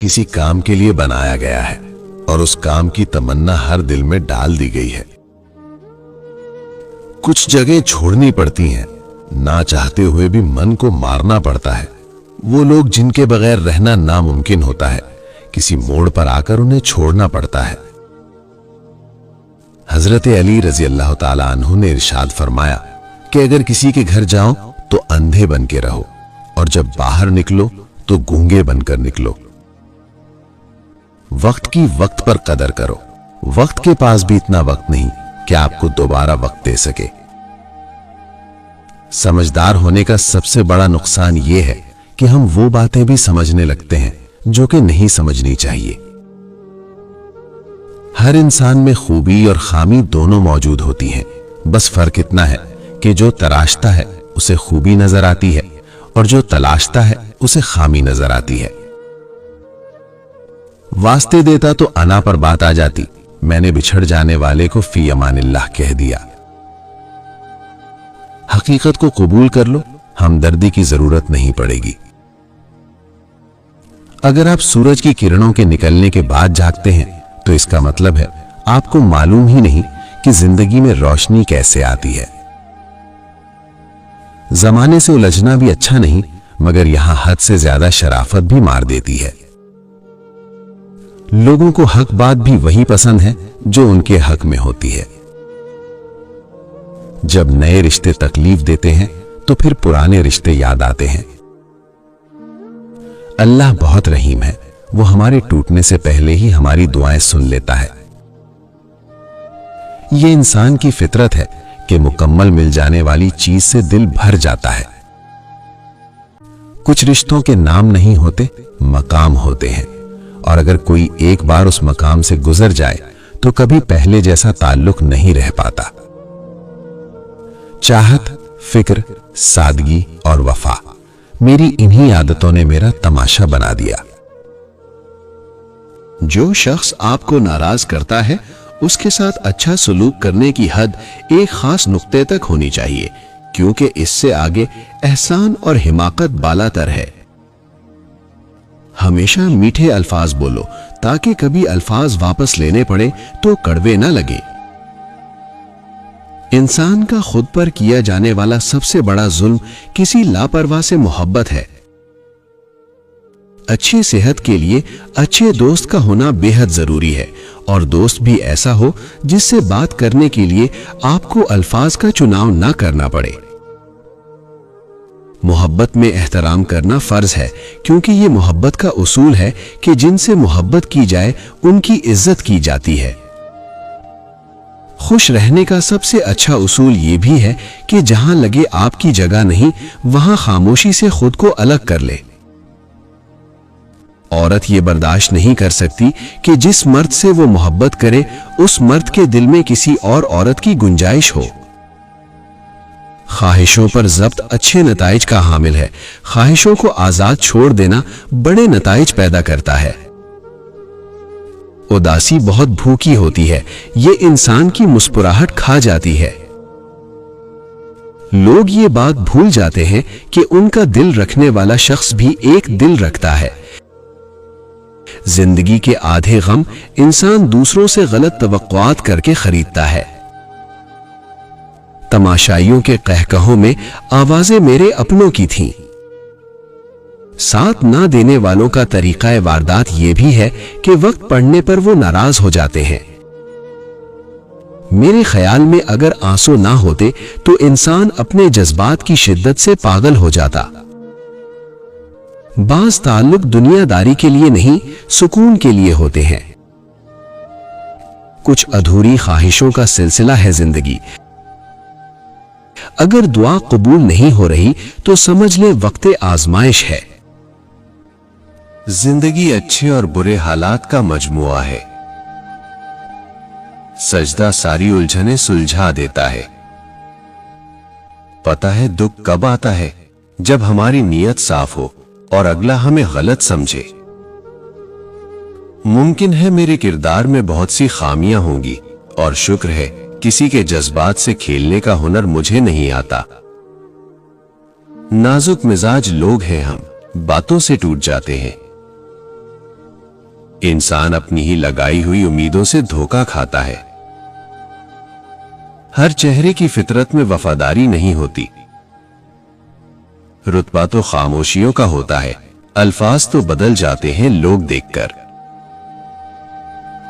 किसी काम के लिए बनाया गया है और उस काम की तमन्ना हर दिल में डाल दी गई है। कुछ जगह छोड़नी पड़ती हैं, ना चाहते हुए भी मन को मारना पड़ता है। वो लोग जिनके बगैर रहना नामुमकिन होता है, किसी मोड़ पर आकर उन्हें छोड़ना पड़ता है। हजरत अली रजी अल्लाह ताला अन्हु ने इरशाद फरमाया कि अगर किसी के घर जाओ तो अंधे बन के रहो और जब बाहर निकलो तो गूंगे बनकर निकलो। वक्त की वक्त पर कदर करो। वक्त के पास भी इतना वक्त नहीं कि आपको दोबारा वक्त दे सके। समझदार होने का सबसे बड़ा नुकसान यह है कि हम वो बातें भी समझने लगते हैं जो कि नहीं समझनी चाहिए। हर इंसान में खूबी और खामी दोनों मौजूद होती हैं, बस फर्क इतना है कि जो तराशता है उसे खूबी नजर आती है और जो तलाशता है उसे खामी नजर आती है। वास्ते देता तो अना पर बात आ जाती, मैंने बिछड़ जाने वाले को फी अमानिल्लाह कह दिया। हकीकत को कबूल कर लो, हमदर्दी की जरूरत नहीं पड़ेगी। अगर आप सूरज की किरणों के निकलने के बाद जागते हैं तो इसका मतलब है आपको मालूम ही नहीं कि जिंदगी में रोशनी कैसे आती है। जमाने से उलझना भी अच्छा नहीं, मगर यहां हद से ज्यादा शराफत भी मार देती है। लोगों को हक बात भी वही पसंद है जो उनके हक में होती है। जब नए रिश्ते तकलीफ देते हैं तो फिर पुराने रिश्ते याद आते हैं। अल्लाह बहुत रहीम है, वो हमारे टूटने से पहले ही हमारी दुआएं सुन लेता है। ये इंसान की फितरत है कि मुकम्मल मिल जाने वाली चीज से दिल भर जाता है। कुछ रिश्तों के नाम नहीं होते, मकाम होते हैं, और अगर कोई एक बार उस मकाम से गुजर जाए तो कभी पहले जैसा ताल्लुक नहीं रह पाता। चाहत, फिक्र, सादगी और वफा, मेरी इन्हीं आदतों ने मेरा तमाशा बना दिया। जो शख्स आपको नाराज करता है उसके साथ अच्छा सलूक करने की हद एक खास नुक्ते तक होनी चाहिए, क्योंकि इससे आगे एहसान और हिमाकत बालातर है। हमेशा मीठे अल्फाज बोलो ताकि कभी अल्फाज वापस लेने पड़े तो कड़वे ना लगे। इंसान का खुद पर किया जाने वाला सबसे बड़ा जुल्म किसी लापरवाह से मोहब्बत है। अच्छी सेहत के लिए अच्छे दोस्त का होना बेहद जरूरी है, और दोस्त भी ऐसा हो जिससे बात करने के लिए आपको अल्फाज का चुनाव ना करना पड़े। मोहब्बत में एहतराम करना फर्ज है, क्योंकि ये मोहब्बत का उसूल है कि जिनसे मोहब्बत की जाए उनकी इज्जत की जाती है। खुश रहने का सबसे अच्छा उसूल ये भी है कि जहां लगे आपकी जगह नहीं, वहां खामोशी से खुद को अलग कर ले। औरत ये बर्दाश्त नहीं कर सकती कि जिस मर्द से वो मोहब्बत करे उस मर्द के दिल में किसी और औरत की गुंजाइश हो। ख्वाहिशों पर जब्त अच्छे नताइज का हामिल है। ख्वाहिशों को आजाद छोड़ देना बड़े नताइज पैदा करता है। उदासी बहुत भूखी होती है, ये इंसान की मुस्कुराहट खा जाती है। लोग ये बात भूल जाते हैं कि उनका दिल रखने वाला शख्स भी एक दिल रखता है। जिंदगी के आधे गम इंसान दूसरों से गलत तवक्कुआत करके खरीदता है। तमाशाइयों के कहकहों में आवाजें मेरे अपनों की थीं। साथ ना देने वालों का तरीका वारदात यह भी है कि वक्त पड़ने पर वो नाराज हो जाते हैं। मेरे ख्याल में अगर आंसू ना होते तो इंसान अपने जज्बात की शिद्दत से पागल हो जाता। बाज़ ताल्लुक दुनियादारी के लिए नहीं, सुकून के लिए होते हैं। कुछ अधूरी ख्वाहिशों का सिलसिला है जिंदगी। अगर दुआ कबूल नहीं हो रही तो समझ ले वक्त आजमाइश है। जिंदगी अच्छे और बुरे हालात का मजमुआ है। सजदा सारी उलझने सुलझा देता है। पता है दुख कब आता है? जब हमारी नीयत साफ हो और अगला हमें गलत समझे। मुमकिन है मेरे किरदार में बहुत सी खामियां होंगी, और शुक्र है किसी के जज्बात से खेलने का हुनर मुझे नहीं आता। नाजुक मिजाज लोग हैं हम, बातों से टूट जाते हैं। इंसान अपनी ही लगाई हुई उम्मीदों से धोखा खाता है। हर चेहरे की फितरत में वफादारी नहीं होती। रुतबा तो खामोशियों का होता है, अल्फाज तो बदल जाते हैं लोग देखकर।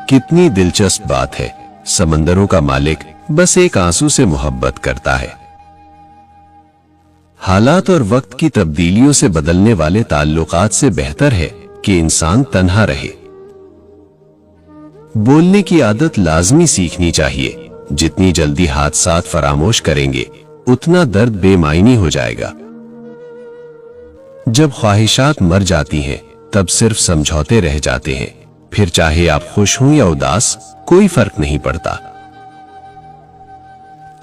कितनी दिलचस्प बात है, समंदरों का मालिक बस एक आंसू से मोहब्बत करता है। हालात और वक्त की तब्दीलियों से बदलने वाले ताल्लुकात से बेहतर है कि इंसान तन्हा रहे। बोलने की आदत लाजमी सीखनी चाहिए। जितनी जल्दी हादसात फरामोश करेंगे, उतना दर्द बेमायनी हो जाएगा। जब ख्वाहिशात मर जाती हैं, तब सिर्फ समझौते रह जाते हैं। फिर चाहे आप खुश हों या उदास, कोई फर्क नहीं पड़ता।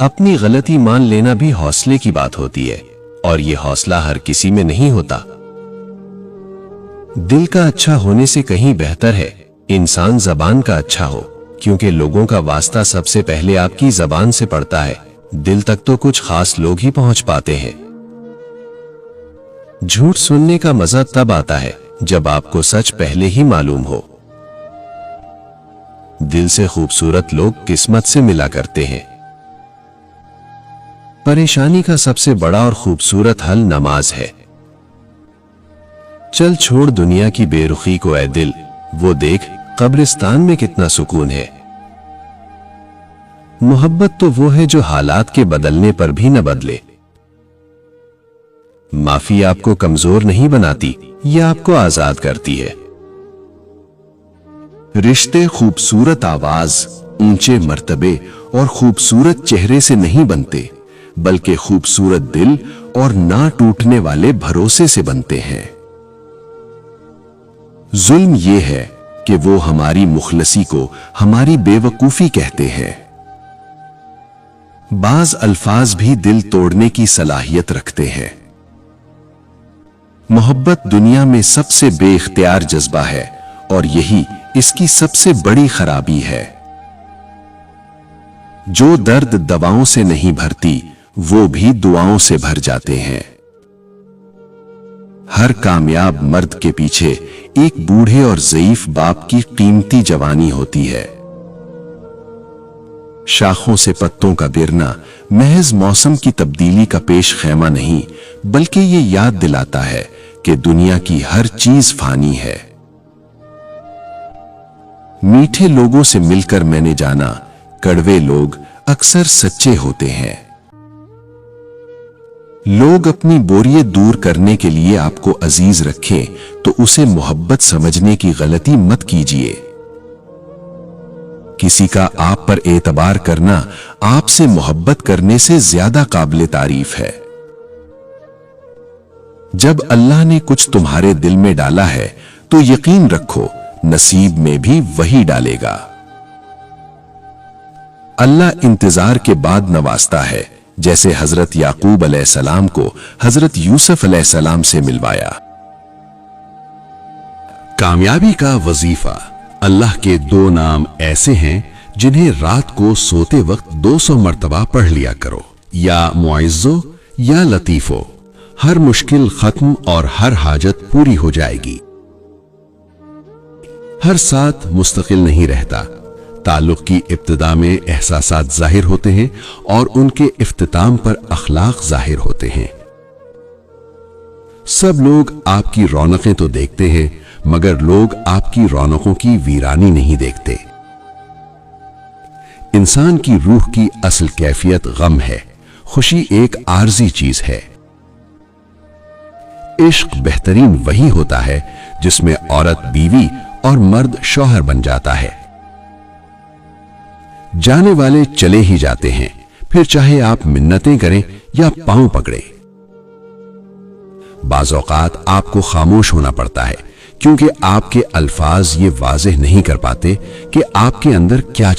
अपनी गलती मान लेना भी हौसले की बात होती है, और यह हौसला हर किसी में नहीं होता। दिल का अच्छा होने से कहीं बेहतर है इंसान जबान का अच्छा हो, क्योंकि लोगों का वास्ता सबसे पहले आपकी जबान से पड़ता है। दिल तक तो कुछ खास लोग ही पहुंच पाते हैं। झूठ सुनने का मजा तब आता है जब आपको सच पहले ही मालूम हो। दिल से खूबसूरत लोग किस्मत से मिला करते हैं। परेशानी का सबसे बड़ा और खूबसूरत हल नमाज है। चल छोड़ दुनिया की बेरुखी को ऐ दिल, वो देख कब्रिस्तान में कितना सुकून है। मोहब्बत तो वो है जो हालात के बदलने पर भी न बदले। माफी आपको कमजोर नहीं बनाती, यह आपको आजाद करती है। रिश्ते खूबसूरत आवाज, ऊंचे मर्तबे और खूबसूरत चेहरे से नहीं बनते, बल्कि खूबसूरत दिल और ना टूटने वाले भरोसे से बनते हैं। जुल्म यह है कि वो हमारी मुखलसी को हमारी बेवकूफी कहते हैं। बाज अल्फाज भी दिल तोड़ने की सलाहियत रखते हैं। मोहब्बत दुनिया में सबसे बेइख्तियार जज्बा है, और यही इसकी सबसे बड़ी खराबी है। जो दर्द दवाओं से नहीं भरती, वो भी दुआओं से भर जाते हैं। हर कामयाब मर्द के पीछे एक बूढ़े और ज़ईफ बाप की कीमती जवानी होती है। शाखों से पत्तों का गिरना महज मौसम की तब्दीली का पेश खैमा नहीं, बल्कि ये याद दिलाता है कि दुनिया की हर चीज फानी है। मीठे लोगों से मिलकर मैंने जाना, कड़वे लोग अक्सर सच्चे होते हैं। लोग अपनी बोरियत दूर करने के लिए आपको अजीज रखें, तो उसे मोहब्बत समझने की गलती मत कीजिए। किसी का आप पर एतबार करना आपसे मोहब्बत करने से ज्यादा काबिल तारीफ है। जब अल्लाह ने कुछ तुम्हारे दिल में डाला है, तो यकीन रखो नसीब में भी वही डालेगा। अल्लाह इंतजार के बाद नवाजता है, जैसे हजरत याकूब अलैहिस्सलाम को हजरत यूसुफ अलैहिस्सलाम से मिलवाया। कामयाबी का वजीफा। अल्लाह के दो नाम ऐसे हैं जिन्हें रात को सोते वक्त 200 मर्तबा पढ़ लिया करो, या मुइज़्ज़ो या लतीफो। हर मुश्किल खत्म और हर हाजत पूरी हो जाएगी। हर साथ मुस्तकिल नहीं रहता। ताल्लुक की इब्तिदा में एहसासात जाहिर होते हैं और उनके इफ्तिताम पर अखलाक जाहिर होते हैं। सब लोग आपकी रौनकें तो देखते हैं, मगर लोग आपकी रौनकों की वीरानी नहीं देखते। इंसान की रूह की असल कैफियत गम है, खुशी एक आर्जी चीज है। इश्क बेहतरीन वही होता है जिसमें औरत बीवी और मर्द शौहर बन जाता है। जाने वाले चले ही जाते हैं, फिर चाहे आप मिन्नतें करें या पांव पकड़े। बाज़ औक़ात आपको खामोश होना पड़ता है, क्योंकि आपके अल्फाज ये वाज़ेह नहीं कर पाते कि आपके अंदर क्या